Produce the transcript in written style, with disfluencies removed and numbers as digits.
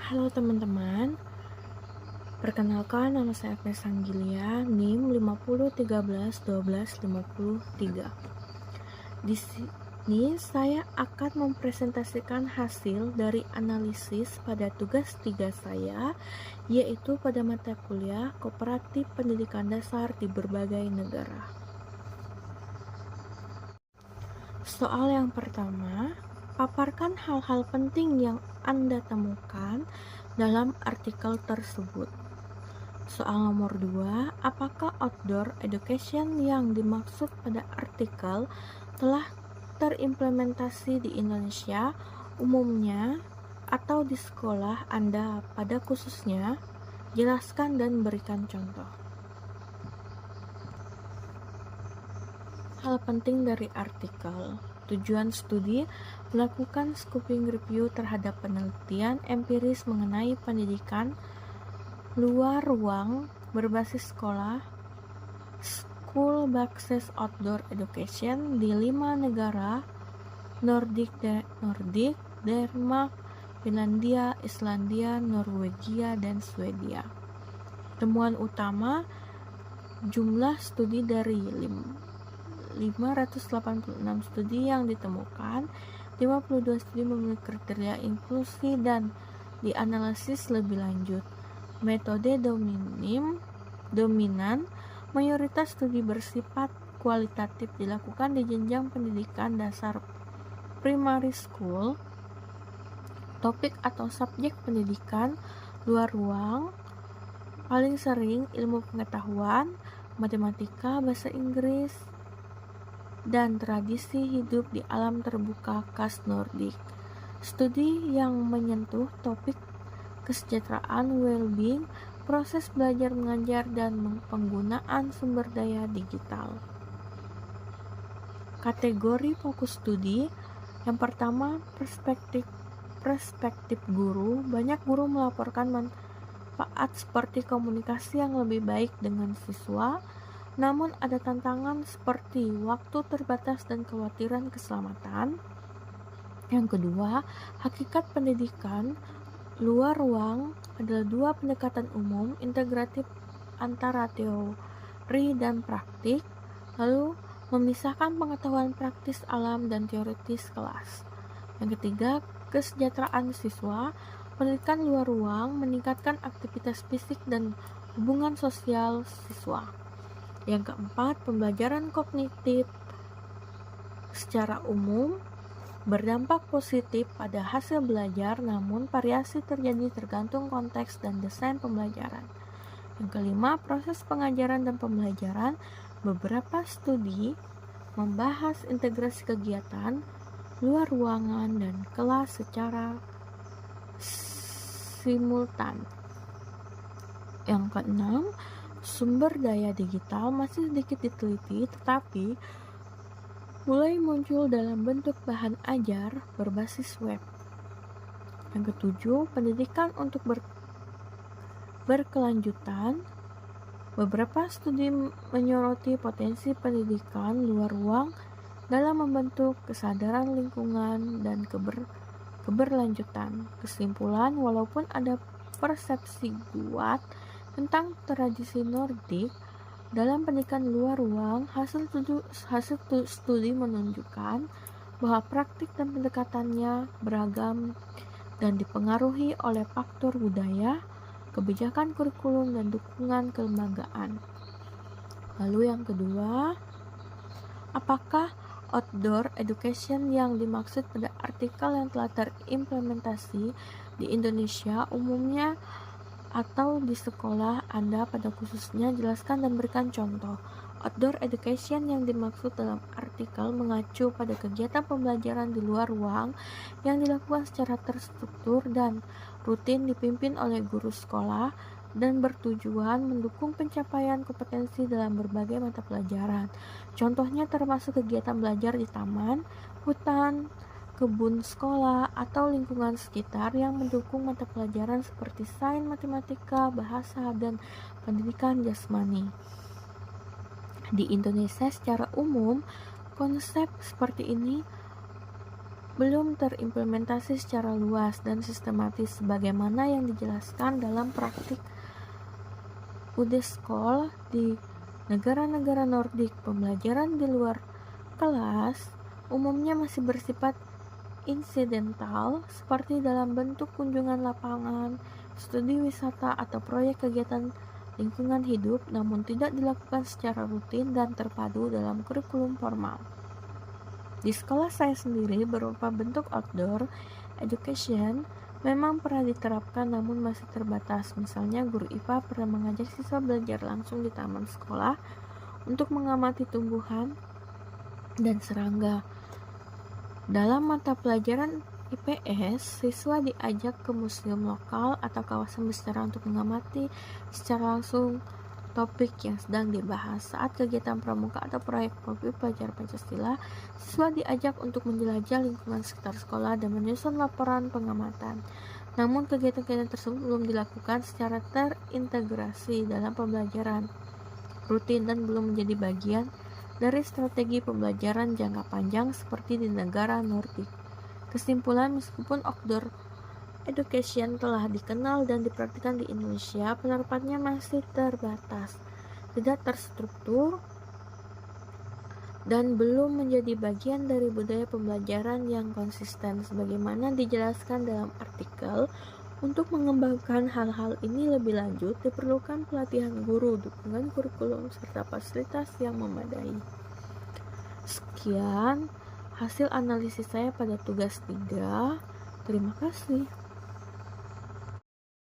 Halo teman-teman, perkenalkan nama saya Agnes Anggilia, NIM 50131253. Di sini saya akan mempresentasikan hasil dari analisis pada tugas 3 saya, yaitu pada mata kuliah Kooperatif Pendidikan Dasar di berbagai negara. Soal yang pertama, paparkan hal-hal penting yang Anda temukan dalam artikel tersebut. Soal nomor 2, apakah outdoor education yang dimaksud pada artikel telah terimplementasi di Indonesia umumnya atau di sekolah Anda pada khususnya? Jelaskan dan berikan contoh. Hal penting dari artikel. Tujuan studi melakukan scoping review terhadap penelitian empiris mengenai pendidikan luar ruang berbasis sekolah school-based outdoor education di 5 negara Nordik, Denmark, Finlandia, Islandia, Norwegia, dan Swedia. Temuan utama, jumlah studi dari 586 studi yang ditemukan, 52 studi memenuhi kriteria inklusi dan dianalisis lebih lanjut. Metode dominan, mayoritas studi bersifat kualitatif dilakukan di jenjang pendidikan dasar primary school. Topik atau subjek pendidikan luar ruang paling sering ilmu pengetahuan, matematika, bahasa Inggris, dan tradisi hidup di alam terbuka khas Nordik. Studi yang menyentuh topik kesejahteraan, well-being, proses belajar mengajar, dan penggunaan sumber daya digital. Kategori fokus studi. Yang pertama, perspektif guru. Banyak guru melaporkan manfaat seperti komunikasi yang lebih baik dengan siswa, namun ada tantangan seperti waktu terbatas dan kekhawatiran keselamatan. Yang kedua, hakikat pendidikan luar ruang adalah dua pendekatan umum integratif antara teori dan praktik, lalu memisahkan pengetahuan praktis alam dan teoritis kelas. Yang ketiga, kesejahteraan siswa. Pendidikan luar ruang meningkatkan aktivitas fisik dan hubungan sosial siswa. Yang keempat, pembelajaran kognitif secara umum berdampak positif pada hasil belajar, namun variasi terjadi tergantung konteks dan desain pembelajaran. Yang kelima, proses pengajaran dan pembelajaran. Beberapa studi membahas integrasi kegiatan luar ruangan dan kelas secara simultan. Yang keenam, sumber daya digital masih sedikit diteliti, tetapi mulai muncul dalam bentuk bahan ajar berbasis web. Yang ketujuh, pendidikan untuk berkelanjutan. Beberapa studi menyoroti potensi pendidikan luar ruang dalam membentuk kesadaran lingkungan dan keberlanjutan. Kesimpulan, walaupun ada persepsi kuat tentang tradisi Nordik dalam pendidikan luar ruang, hasil studi menunjukkan bahwa praktik dan pendekatannya beragam dan dipengaruhi oleh faktor budaya, kebijakan kurikulum, dan dukungan kelembagaan. Lalu yang kedua, apakah outdoor education yang dimaksud pada artikel yang telah terimplementasi di Indonesia umumnya atau di sekolah Anda pada khususnya? Jelaskan dan berikan contoh. Outdoor education yang dimaksud dalam artikel mengacu pada kegiatan pembelajaran di luar ruang yang dilakukan secara terstruktur dan rutin, dipimpin oleh guru sekolah dan bertujuan mendukung pencapaian kompetensi dalam berbagai mata pelajaran. Contohnya termasuk kegiatan belajar di taman, hutan, kebun sekolah, atau lingkungan sekitar yang mendukung mata pelajaran seperti sains, matematika, bahasa, dan pendidikan jasmani. Di Indonesia secara umum, konsep seperti ini belum terimplementasi secara luas dan sistematis sebagaimana yang dijelaskan dalam praktik UD-School di negara-negara Nordik. Pembelajaran di luar kelas umumnya masih bersifat insidental, seperti dalam bentuk kunjungan lapangan, studi wisata, atau proyek kegiatan lingkungan hidup, namun tidak dilakukan secara rutin dan terpadu dalam kurikulum formal. Di sekolah saya sendiri, berupa bentuk outdoor education memang pernah diterapkan namun masih terbatas. Misalnya, guru IPA pernah mengajak siswa belajar langsung di taman sekolah untuk mengamati tumbuhan dan serangga. Dalam mata pelajaran IPS, siswa diajak ke museum lokal atau kawasan bersejarah untuk mengamati secara langsung topik yang sedang dibahas. Saat kegiatan pramuka atau proyek kopi pelajar Pancasila, siswa diajak untuk menjelajah lingkungan sekitar sekolah dan menyusun laporan pengamatan. Namun kegiatan-kegiatan tersebut belum dilakukan secara terintegrasi dalam pembelajaran rutin dan belum menjadi bagian dari strategi pembelajaran jangka panjang seperti di negara Nordik. Kesimpulan, meskipun outdoor education telah dikenal dan dipraktikkan di Indonesia, penerapannya masih terbatas, tidak terstruktur, dan belum menjadi bagian dari budaya pembelajaran yang konsisten. Sebagaimana dijelaskan dalam artikel, untuk mengembangkan hal-hal ini lebih lanjut, diperlukan pelatihan guru, dukungan kurikulum, serta fasilitas yang memadai. Sekian hasil analisis saya pada tugas 3. Terima kasih.